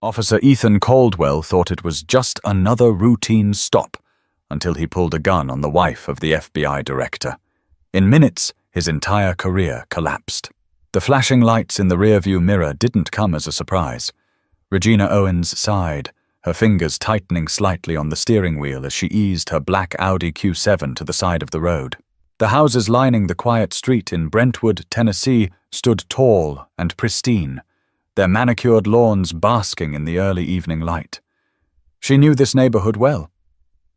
Officer Ethan Caldwell thought it was just another routine stop until he pulled a gun on the wife of the FBI director. In minutes, his entire career collapsed. The flashing lights in the rearview mirror didn't come as a surprise. Regina Owens sighed, her fingers tightening slightly on the steering wheel as she eased her black Audi Q7 to the side of the road. The houses lining the quiet street in Brentwood, Tennessee, stood tall and pristine, their manicured lawns basking in the early evening light. She knew this neighborhood well.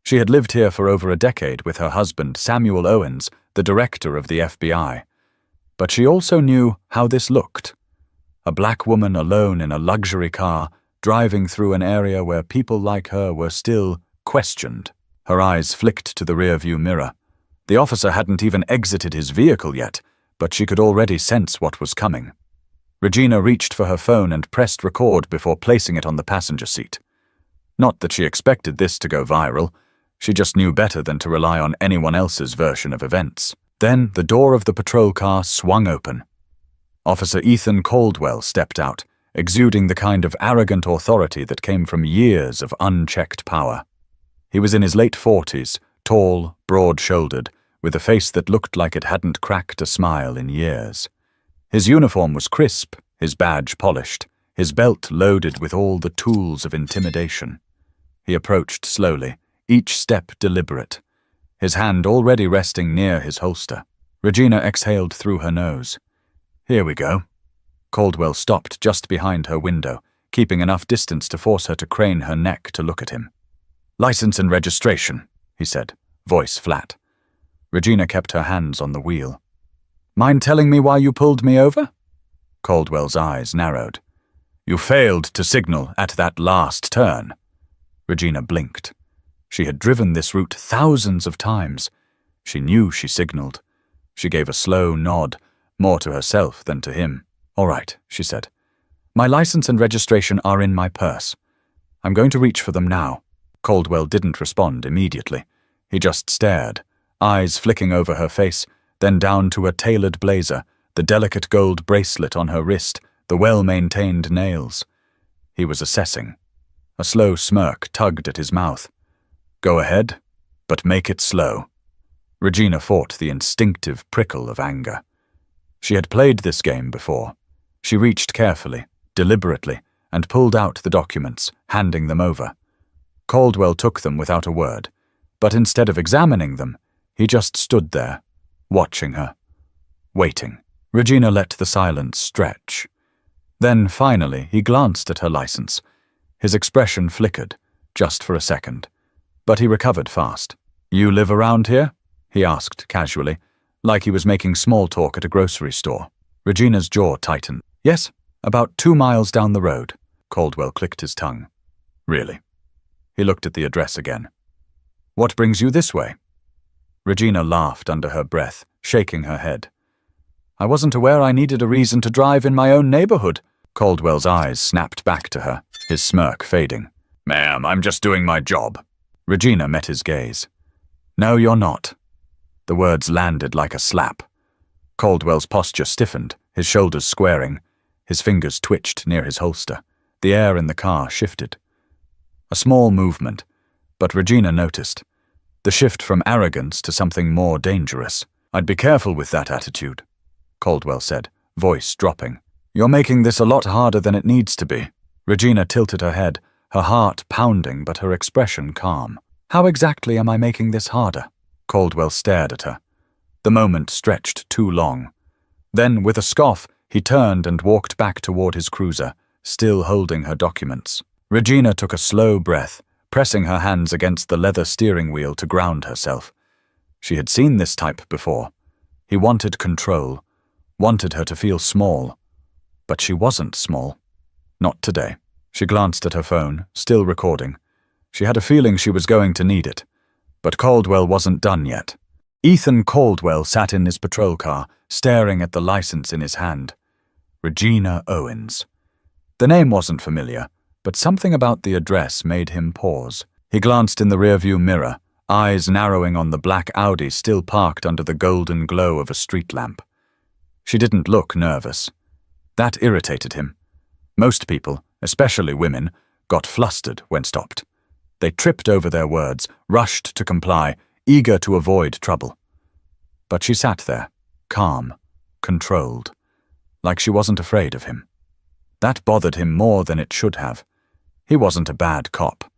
She had lived here for over a decade with her husband, Samuel Owens, the director of the FBI. But she also knew how this looked. A black woman alone in a luxury car, driving through an area where people like her were still questioned. Her eyes flicked to the rearview mirror. The officer hadn't even exited his vehicle yet, but she could already sense what was coming. Regina reached for her phone and pressed record before placing it on the passenger seat. Not that she expected this to go viral. She just knew better than to rely on anyone else's version of events. Then the door of the patrol car swung open. Officer Ethan Caldwell stepped out, exuding the kind of arrogant authority that came from years of unchecked power. He was in his late 40s, tall, broad-shouldered, with a face that looked like it hadn't cracked a smile in years. His uniform was crisp, his badge polished, his belt loaded with all the tools of intimidation. He approached slowly, each step deliberate, his hand already resting near his holster. Regina exhaled through her nose. "Here we go." Caldwell stopped just behind her window, keeping enough distance to force her to crane her neck to look at him. "License and registration," he said, voice flat. Regina kept her hands on the wheel. "Mind telling me why you pulled me over?" Caldwell's eyes narrowed. "You failed to signal at that last turn." Regina blinked. She had driven this route thousands of times. She knew she signaled. She gave a slow nod, more to herself than to him. "All right," she said. "My license and registration are in my purse. I'm going to reach for them now." Caldwell didn't respond immediately. He just stared, eyes flicking over her face, then down to a tailored blazer, the delicate gold bracelet on her wrist, the well-maintained nails. He was assessing. A slow smirk tugged at his mouth. "Go ahead, but make it slow." Regina fought the instinctive prickle of anger. She had played this game before. She reached carefully, deliberately, and pulled out the documents, handing them over. Caldwell took them without a word, but instead of examining them, he just stood there, watching her, waiting. Regina let the silence stretch. Then, finally, he glanced at her license. His expression flickered, just for a second. But he recovered fast. "You live around here?" he asked casually, like he was making small talk at a grocery store. Regina's jaw tightened. "Yes, about 2 miles down the road." Caldwell clicked his tongue. "Really?" He looked at the address again. "What brings you this way?" Regina laughed under her breath, shaking her head. "I wasn't aware I needed a reason to drive in my own neighborhood." Caldwell's eyes snapped back to her, his smirk fading. "Ma'am, I'm just doing my job." Regina met his gaze. "No, you're not." The words landed like a slap. Caldwell's posture stiffened, his shoulders squaring. His fingers twitched near his holster. The air in the car shifted. A small movement, but Regina noticed. The shift from arrogance to something more dangerous. "I'd be careful with that attitude," Caldwell said, voice dropping. "You're making this a lot harder than it needs to be." Regina tilted her head, her heart pounding but her expression calm. "How exactly am I making this harder?" Caldwell stared at her. The moment stretched too long. Then, with a scoff, he turned and walked back toward his cruiser, still holding her documents. Regina took a slow breath, pressing her hands against the leather steering wheel to ground herself. She had seen this type before. He wanted control, wanted her to feel small. But she wasn't small. Not today. She glanced at her phone, still recording. She had a feeling she was going to need it. But Caldwell wasn't done yet. Ethan Caldwell sat in his patrol car, staring at the license in his hand. Regina Owens. The name wasn't familiar, but something about the address made him pause. He glanced in the rearview mirror, eyes narrowing on the black Audi still parked under the golden glow of a street lamp. She didn't look nervous. That irritated him. Most people, especially women, got flustered when stopped. They tripped over their words, rushed to comply, eager to avoid trouble. But she sat there, calm, controlled, like she wasn't afraid of him. That bothered him more than it should have. He wasn't a bad cop.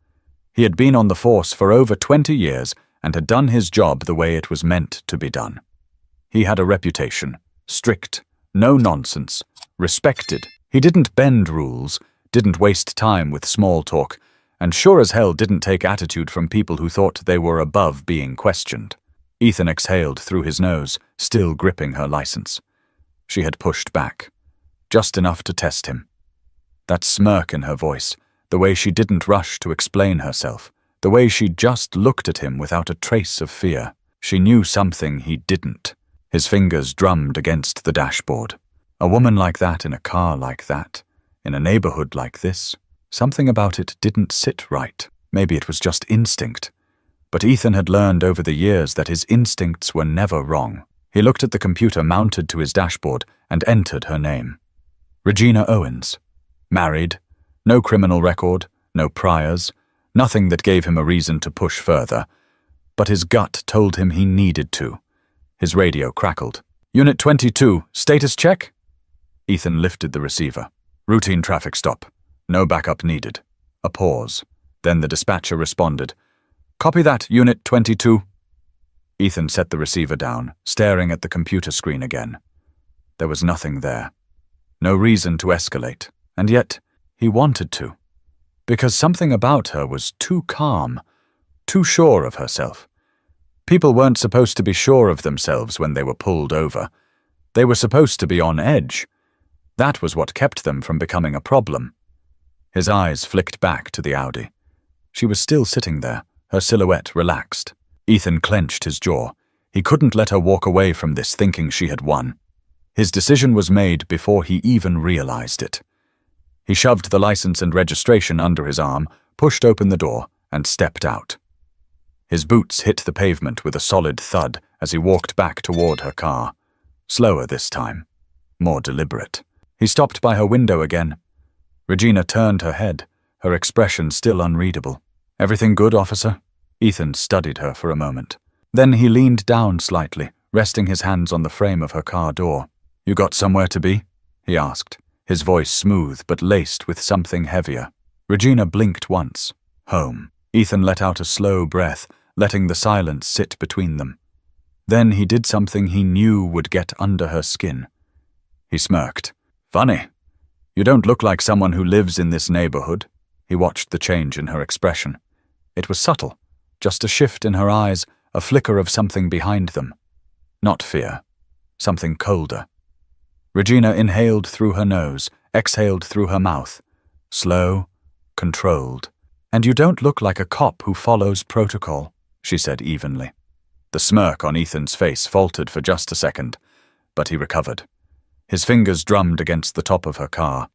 He had been on the force for over 20 years and had done his job the way it was meant to be done. He had a reputation, strict, no nonsense, respected. He didn't bend rules, didn't waste time with small talk, and sure as hell didn't take attitude from people who thought they were above being questioned. Ethan exhaled through his nose, still gripping her license. She had pushed back, just enough to test him. That smirk in her voice, the way she didn't rush to explain herself, the way she just looked at him without a trace of fear. She knew something he didn't. His fingers drummed against the dashboard. A woman like that in a car like that, in a neighborhood like this, something about it didn't sit right. Maybe it was just instinct. But Ethan had learned over the years that his instincts were never wrong. He looked at the computer mounted to his dashboard and entered her name. Regina Owens. Married. No criminal record, no priors, nothing that gave him a reason to push further. But his gut told him he needed to. His radio crackled. Unit 22, status check? Ethan lifted the receiver. Routine traffic stop. No backup needed. A pause. Then the dispatcher responded. Copy that, Unit 22. Ethan set the receiver down, staring at the computer screen again. There was nothing there. No reason to escalate. And yet, he wanted to. Because something about her was too calm, too sure of herself. People weren't supposed to be sure of themselves when they were pulled over. They were supposed to be on edge. That was what kept them from becoming a problem. His eyes flicked back to the Audi. She was still sitting there, her silhouette relaxed. Ethan clenched his jaw. He couldn't let her walk away from this thinking she had won. His decision was made before he even realized it. He shoved the license and registration under his arm, pushed open the door, and stepped out. His boots hit the pavement with a solid thud as he walked back toward her car. Slower this time. More deliberate. He stopped by her window again. Regina turned her head, her expression still unreadable. Everything good, officer? Ethan studied her for a moment. Then he leaned down slightly, resting his hands on the frame of her car door. You got somewhere to be? He asked, his voice smooth but laced with something heavier. Regina blinked once. Home. Ethan let out a slow breath, letting the silence sit between them. Then he did something he knew would get under her skin. He smirked. Funny. You don't look like someone who lives in this neighborhood. He watched the change in her expression. It was subtle, just a shift in her eyes, a flicker of something behind them. Not fear. Something colder. Regina inhaled through her nose, exhaled through her mouth. Slow, controlled. And you don't look like a cop who follows protocol, she said evenly. The smirk on Ethan's face faltered for just a second, but he recovered. His fingers drummed against the top of her car.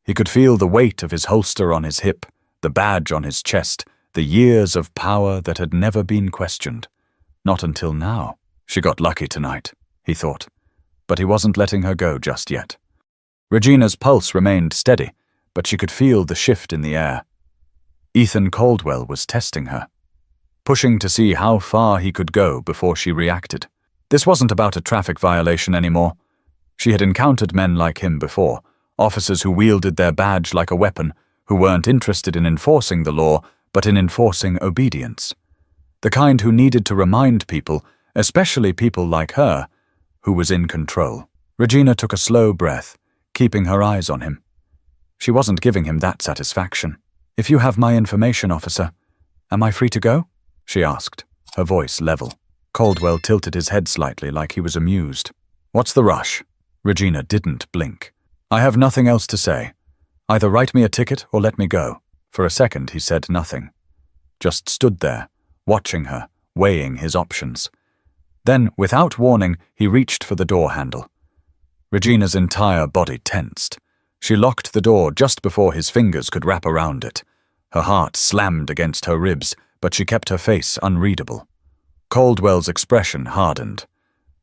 He could feel the weight of his holster on his hip, the badge on his chest, the years of power that had never been questioned. Not until now. She got lucky tonight, he thought, but he wasn't letting her go just yet. Regina's pulse remained steady, but she could feel the shift in the air. Ethan Caldwell was testing her, pushing to see how far he could go before she reacted. This wasn't about a traffic violation anymore. She had encountered men like him before, officers who wielded their badge like a weapon, who weren't interested in enforcing the law, but in enforcing obedience. The kind who needed to remind people, especially people like her, who was in control. Regina took a slow breath, keeping her eyes on him. She wasn't giving him that satisfaction. If you have my information, officer, am I free to go? She asked, her voice level. Caldwell tilted his head slightly like he was amused. What's the rush? Regina didn't blink. I have nothing else to say. Either write me a ticket or let me go. For a second he said nothing. Just stood there, watching her, weighing his options. Then, without warning, he reached for the door handle. Regina's entire body tensed. She locked the door just before his fingers could wrap around it. Her heart slammed against her ribs, but she kept her face unreadable. Caldwell's expression hardened.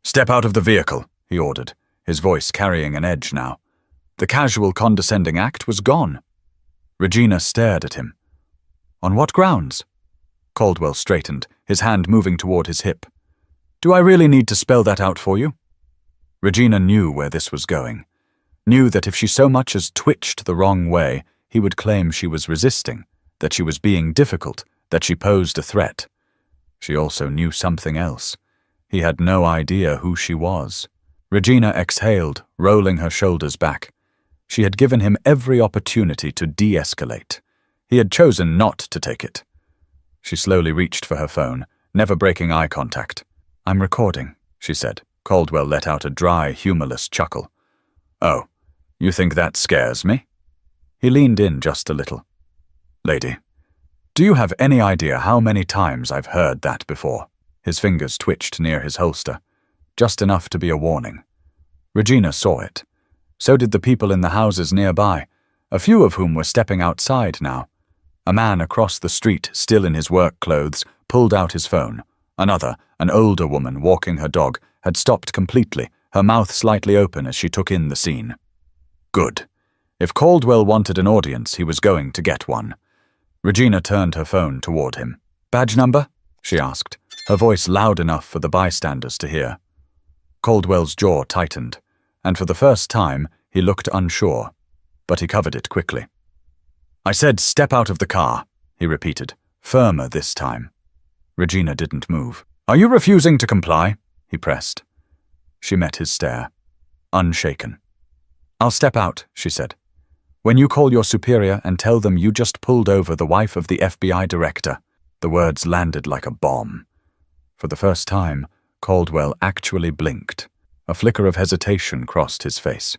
Step out of the vehicle, he ordered, his voice carrying an edge now. The casual condescending act was gone. Regina stared at him. On what grounds? Caldwell straightened, his hand moving toward his hip. Do I really need to spell that out for you? Regina knew where this was going. Knew that if she so much as twitched the wrong way, he would claim she was resisting, that she was being difficult, that she posed a threat. She also knew something else. He had no idea who she was. Regina exhaled, rolling her shoulders back. She had given him every opportunity to de-escalate. He had chosen not to take it. She slowly reached for her phone, never breaking eye contact. I'm recording, she said. Caldwell let out a dry, humorless chuckle. Oh, you think that scares me? He leaned in just a little. Lady, do you have any idea how many times I've heard that before? His fingers twitched near his holster, just enough to be a warning. Regina saw it. So did the people in the houses nearby, a few of whom were stepping outside now. A man across the street, still in his work clothes, pulled out his phone. Another, an older woman walking her dog, had stopped completely, her mouth slightly open as she took in the scene. Good. If Caldwell wanted an audience, he was going to get one. Regina turned her phone toward him. Badge number? She asked, her voice loud enough for the bystanders to hear. Caldwell's jaw tightened, and for the first time he looked unsure, but he covered it quickly. I said step out of the car, he repeated, firmer this time. Regina didn't move. Are you refusing to comply? He pressed. She met his stare, unshaken. I'll step out, she said. When you call your superior and tell them you just pulled over the wife of the FBI director. The words landed like a bomb. For the first time, Caldwell actually blinked. A flicker of hesitation crossed his face.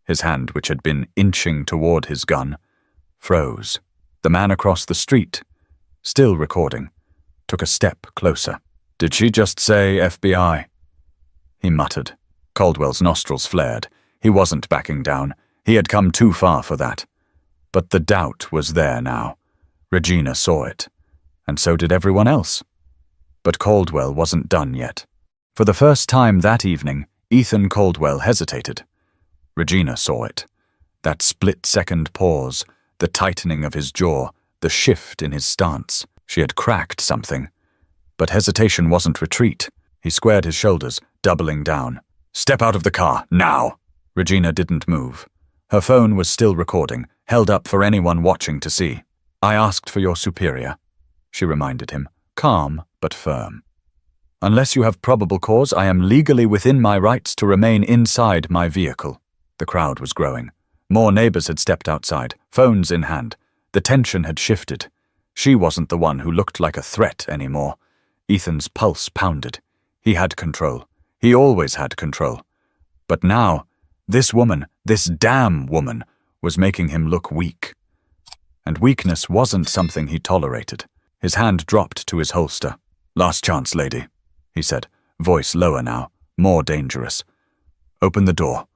His hand, which had been inching toward his gun, froze. The man across the street, still recording, took a step closer. Did she just say FBI? He muttered. Caldwell's nostrils flared. He wasn't backing down. He had come too far for that. But the doubt was there now. Regina saw it. And so did everyone else. But Caldwell wasn't done yet. For the first time that evening, Ethan Caldwell hesitated. Regina saw it. That split-second pause, the tightening of his jaw, the shift in his stance. She had cracked something. But hesitation wasn't retreat. He squared his shoulders, doubling down. Step out of the car, now! Regina didn't move. Her phone was still recording, held up for anyone watching to see. I asked for your superior, she reminded him, calm but firm. Unless you have probable cause, I am legally within my rights to remain inside my vehicle. The crowd was growing. More neighbors had stepped outside, phones in hand. The tension had shifted. She wasn't the one who looked like a threat anymore. Ethan's pulse pounded. He had control. He always had control. But now, this woman, this damn woman, was making him look weak. And weakness wasn't something he tolerated. His hand dropped to his holster. Last chance, lady, he said, voice lower now, more dangerous. Open the door,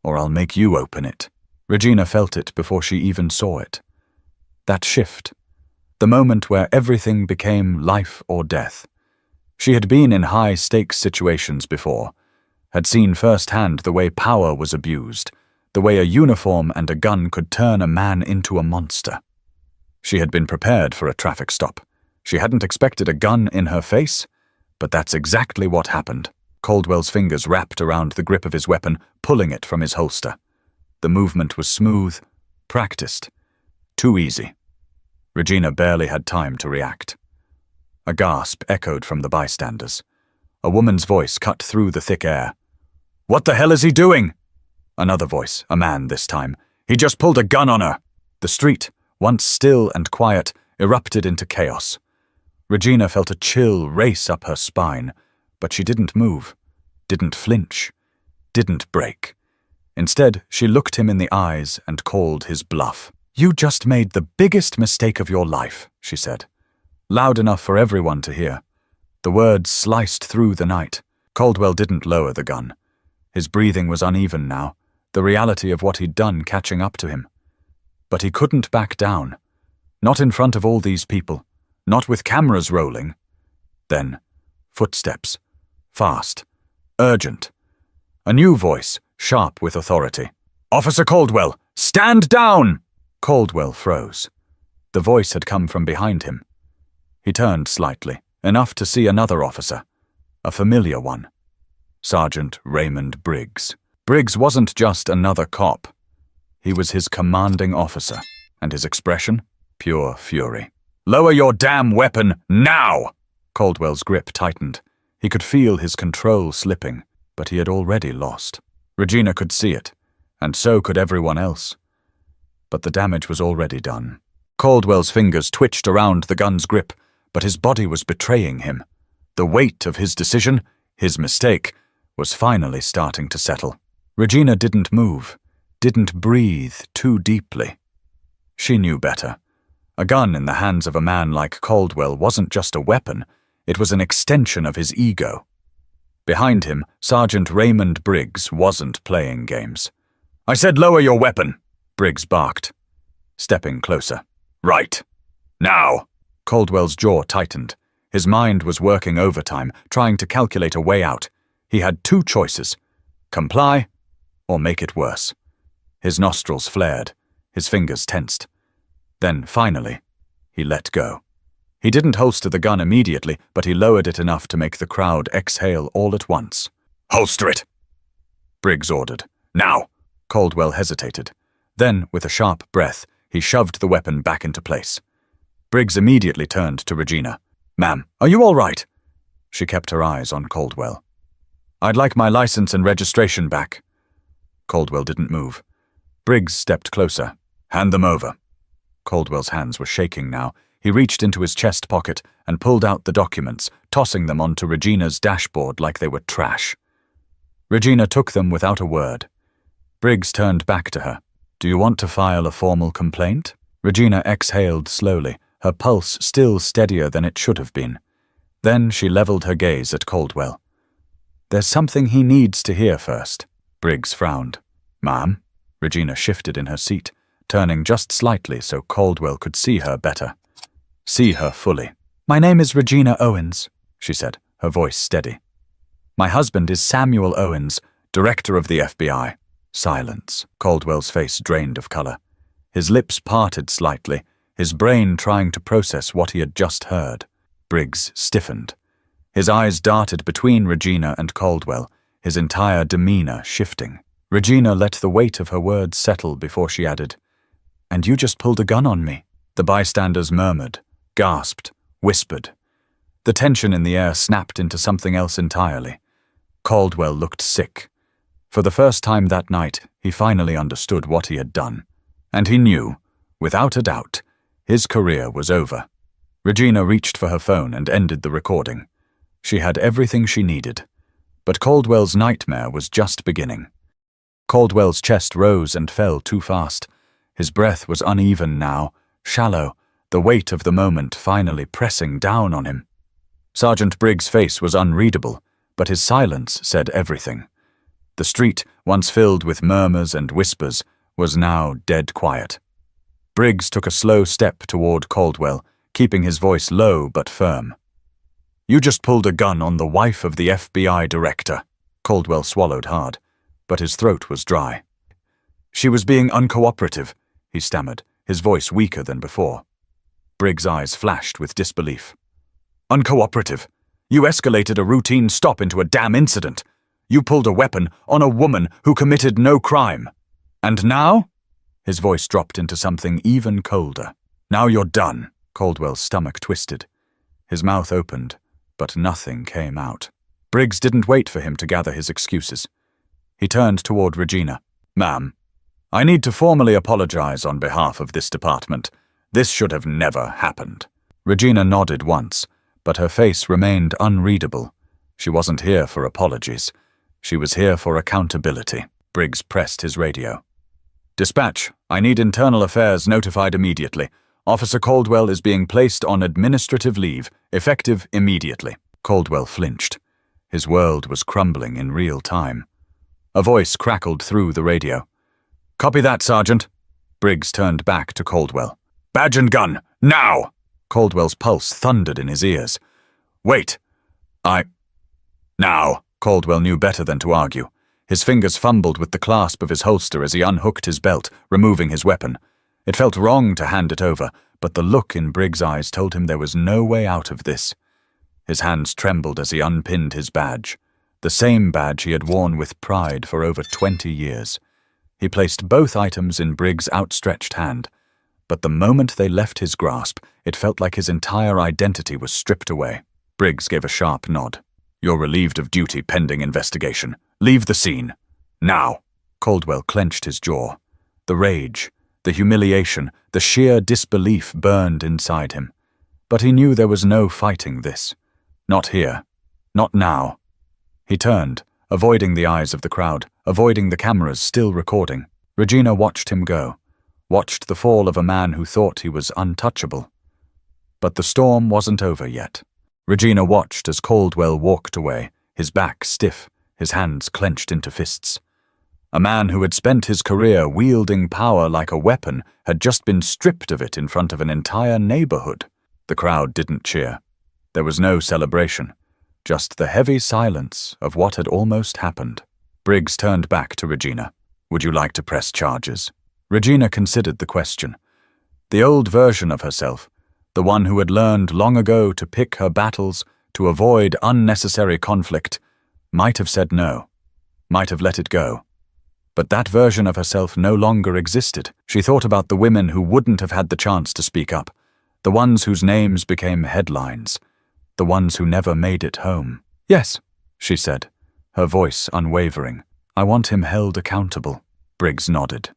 or I'll make you open it. Regina felt it before she even saw it. That shift. The moment where everything became life or death. She had been in high-stakes situations before, had seen firsthand the way power was abused, the way a uniform and a gun could turn a man into a monster. She had been prepared for a traffic stop. She hadn't expected a gun in her face, but that's exactly what happened. Caldwell's fingers wrapped around the grip of his weapon, pulling it from his holster. The movement was smooth, practiced, too easy. Regina barely had time to react. A gasp echoed from the bystanders. A woman's voice cut through the thick air. What the hell is he doing? Another voice, a man this time. He just pulled a gun on her. The street, once still and quiet, erupted into chaos. Regina felt a chill race up her spine, but she didn't move, didn't flinch, didn't break. Instead, she looked him in the eyes and called his bluff. You just made the biggest mistake of your life, she said, loud enough for everyone to hear. The words sliced through the night. Caldwell didn't lower the gun. His breathing was uneven now, the reality of what he'd done catching up to him. But he couldn't back down. Not in front of all these people. Not with cameras rolling. Then, footsteps. Fast. Urgent. A new voice, sharp with authority. Officer Caldwell, stand down! Caldwell froze. The voice had come from behind him. He turned slightly, enough to see another officer, a familiar one. Sergeant Raymond Briggs. Briggs wasn't just another cop. He was his commanding officer, and his expression? Pure fury. "Lower your damn weapon, now!" Caldwell's grip tightened. He could feel his control slipping, but he had already lost. Regina could see it, and so could everyone else. But the damage was already done. Caldwell's fingers twitched around the gun's grip, but his body was betraying him. The weight of his decision, his mistake, was finally starting to settle. Regina didn't move, didn't breathe too deeply. She knew better. A gun in the hands of a man like Caldwell wasn't just a weapon, it was an extension of his ego. Behind him, Sergeant Raymond Briggs wasn't playing games. "I said lower your weapon," Briggs barked, stepping closer. "Right. Now." Caldwell's jaw tightened. His mind was working overtime, trying to calculate a way out. He had two choices: comply or make it worse. His nostrils flared, his fingers tensed. Then, finally, he let go. He didn't holster the gun immediately, but he lowered it enough to make the crowd exhale all at once. "Holster it!" Briggs ordered. "Now!" Caldwell hesitated. Then, with a sharp breath, he shoved the weapon back into place. Briggs immediately turned to Regina. "Ma'am, are you all right?" She kept her eyes on Caldwell. "I'd like my license and registration back." Caldwell didn't move. Briggs stepped closer. "Hand them over." Caldwell's hands were shaking now. He reached into his chest pocket and pulled out the documents, tossing them onto Regina's dashboard like they were trash. Regina took them without a word. Briggs turned back to her. "Do you want to file a formal complaint?" Regina exhaled slowly, her pulse still steadier than it should have been. Then she leveled her gaze at Caldwell. "There's something he needs to hear first." Briggs frowned. "Ma'am?" Regina shifted in her seat, turning just slightly so Caldwell could see her better. See her fully. "My name is Regina Owens," she said, her voice steady. "My husband is Samuel Owens, director of the FBI." Silence. Caldwell's face drained of color. His lips parted slightly, his brain trying to process what he had just heard. Briggs stiffened. His eyes darted between Regina and Caldwell, his entire demeanor shifting. Regina let the weight of her words settle before she added, "And you just pulled a gun on me." The bystanders murmured, gasped, whispered. The tension in the air snapped into something else entirely. Caldwell looked sick. For the first time that night, he finally understood what he had done. And he knew, without a doubt, his career was over. Regina reached for her phone and ended the recording. She had everything she needed. But Caldwell's nightmare was just beginning. Caldwell's chest rose and fell too fast. His breath was uneven now, shallow, the weight of the moment finally pressing down on him. Sergeant Briggs' face was unreadable, but his silence said everything. The street, once filled with murmurs and whispers, was now dead quiet. Briggs took a slow step toward Caldwell, keeping his voice low but firm. "You just pulled a gun on the wife of the FBI director." Caldwell swallowed hard, but his throat was dry. "She was being uncooperative," he stammered, his voice weaker than before. Briggs' eyes flashed with disbelief. "Uncooperative? You escalated a routine stop into a damn incident. You pulled a weapon on a woman who committed no crime. And now?" His voice dropped into something even colder. "Now you're done." Caldwell's stomach twisted. His mouth opened, but nothing came out. Briggs didn't wait for him to gather his excuses. He turned toward Regina. "Ma'am, I need to formally apologize on behalf of this department. This should have never happened." Regina nodded once, but her face remained unreadable. She wasn't here for apologies. She was here for accountability. Briggs pressed his radio. "Dispatch, I need Internal Affairs notified immediately. Officer Caldwell is being placed on administrative leave, effective immediately." Caldwell flinched. His world was crumbling in real time. A voice crackled through the radio. "Copy that, Sergeant." Briggs turned back to Caldwell. "Badge and gun, now!" Caldwell's pulse thundered in his ears. "Wait. Now." Caldwell knew better than to argue. His fingers fumbled with the clasp of his holster as he unhooked his belt, removing his weapon. It felt wrong to hand it over, but the look in Briggs' eyes told him there was no way out of this. His hands trembled as he unpinned his badge, the same badge he had worn with pride for over 20 years. He placed both items in Briggs' outstretched hand, but the moment they left his grasp, it felt like his entire identity was stripped away. Briggs gave a sharp nod. "You're relieved of duty pending investigation. Leave the scene. Now." Caldwell clenched his jaw. The rage, the humiliation, the sheer disbelief burned inside him. But he knew there was no fighting this. Not here. Not now. He turned, avoiding the eyes of the crowd, avoiding the cameras still recording. Regina watched him go, watched the fall of a man who thought he was untouchable. But the storm wasn't over yet. Regina watched as Caldwell walked away, his back stiff, his hands clenched into fists. A man who had spent his career wielding power like a weapon had just been stripped of it in front of an entire neighborhood. The crowd didn't cheer. There was no celebration, just the heavy silence of what had almost happened. Briggs turned back to Regina. "Would you like to press charges?" Regina considered the question. The old version of herself, the one who had learned long ago to pick her battles, to avoid unnecessary conflict, might have said no, might have let it go. But that version of herself no longer existed. She thought about the women who wouldn't have had the chance to speak up, the ones whose names became headlines, the ones who never made it home. "Yes," she said, her voice unwavering. "I want him held accountable." Briggs nodded.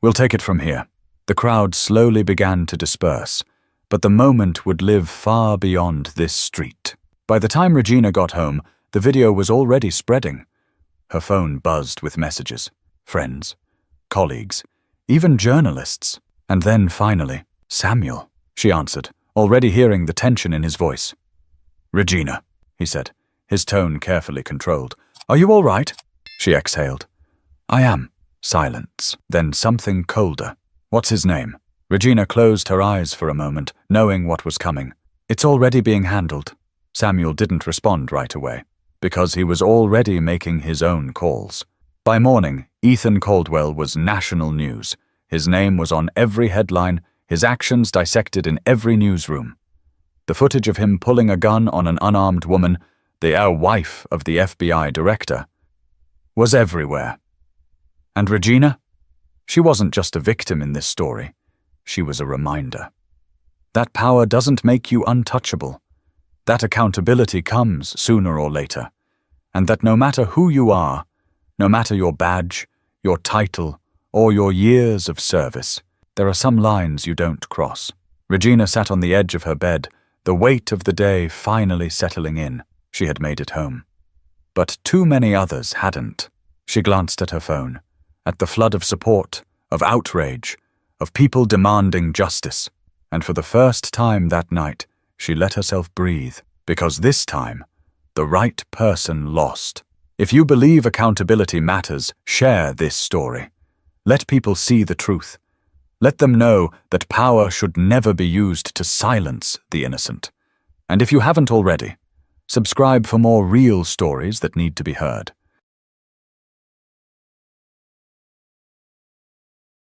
"We'll take it from here." The crowd slowly began to disperse, but the moment would live far beyond this street. By the time Regina got home, the video was already spreading. Her phone buzzed with messages. Friends, colleagues, even journalists. And then finally, "Samuel," she answered, already hearing the tension in his voice. "Regina," he said, his tone carefully controlled. "Are you all right?" She exhaled. "I am." Silence, then something colder. "What's his name?" Regina closed her eyes for a moment, knowing what was coming. "It's already being handled." Samuel didn't respond right away, because he was already making his own calls. By morning, Ethan Caldwell was national news. His name was on every headline, his actions dissected in every newsroom. The footage of him pulling a gun on an unarmed woman, the wife of the FBI director, was everywhere. And Regina? She wasn't just a victim in this story. She was a reminder. That power doesn't make you untouchable. That accountability comes sooner or later. And that no matter who you are, no matter your badge, your title, or your years of service, there are some lines you don't cross. Regina sat on the edge of her bed, the weight of the day finally settling in. She had made it home. But too many others hadn't. She glanced at her phone, at the flood of support, of outrage, of people demanding justice. And for the first time that night, she let herself breathe, because this time, the right person lost. If you believe accountability matters, share this story. Let people see the truth. Let them know that power should never be used to silence the innocent. And if you haven't already, subscribe for more real stories that need to be heard.